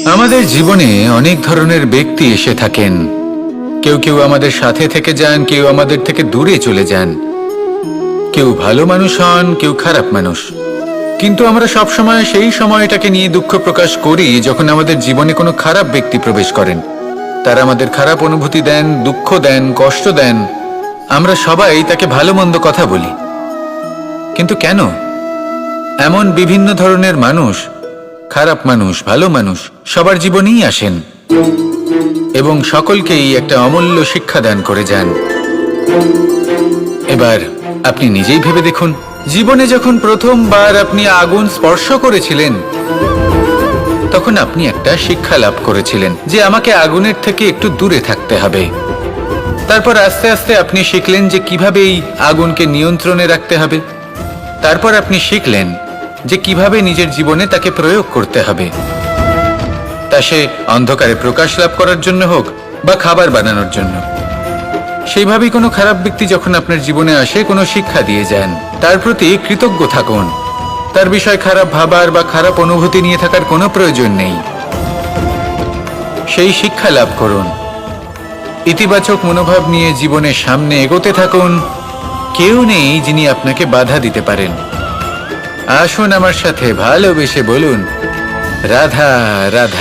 আমাদের জীবনে অনেক ধরনের ব্যক্তি এসে থাকেন। কেউ কেউ আমাদের সাথে থেকে যান, কেউ আমাদের থেকে দূরে চলে যান। কেউ ভালো মানুষ হন, কেউ খারাপ মানুষ। কিন্তু আমরা সবসময় সেই সময়টাকে নিয়ে দুঃখ প্রকাশ করি যখন আমাদের জীবনে কোনো খারাপ ব্যক্তি প্রবেশ করেন। তারা আমাদের খারাপ অনুভূতি দেন, দুঃখ দেন, কষ্ট দেন। আমরা সবাই তাকে ভালো মন্দ কথা বলি। কিন্তু কেন? এমন বিভিন্ন ধরনের মানুষ, খারাপ মানুষ, ভালো মানুষ সবার জীবনেই আসেন এবং সকলকেই একটা অমূল্য শিক্ষা দান করে যান। এবার আপনি নিজেই ভেবে দেখুন, জীবনে যখন প্রথমবার আপনি আগুন স্পর্শ করেছিলেন তখন আপনি একটা শিক্ষা লাভ করেছিলেন যে আমাকে আগুনের থেকে একটু দূরে থাকতে হবে। তারপর আস্তে আস্তে আপনি শিখলেন যে কিভাবে এই আগুনকে নিয়ন্ত্রণে রাখতে হবে। তারপর আপনি শিখলেন যে কিভাবে নিজের জীবনে তাকে প্রয়োগ করতে হবে, তা সে অন্ধকারে প্রকাশ লাভ করার জন্য হোক বা খাবার বানানোর জন্য। সেইভাবেই কোনো খারাপ ব্যক্তি যখন আপনার জীবনে আসে কোনো শিক্ষা দিয়ে যান, তার প্রতি কৃতজ্ঞ থাকুন। তার বিষয় খারাপ ভাবার বা খারাপ অনুভূতি নিয়ে থাকার কোনো প্রয়োজন নেই। সেই শিক্ষা লাভ করুন, ইতিবাচক মনোভাব নিয়ে জীবনের সামনে এগোতে থাকুন। কেউ নেই যিনি আপনাকে বাধা দিতে পারেন। আসুন আমার সাথে ভালোবেসে বলুন, রাধা রাধা।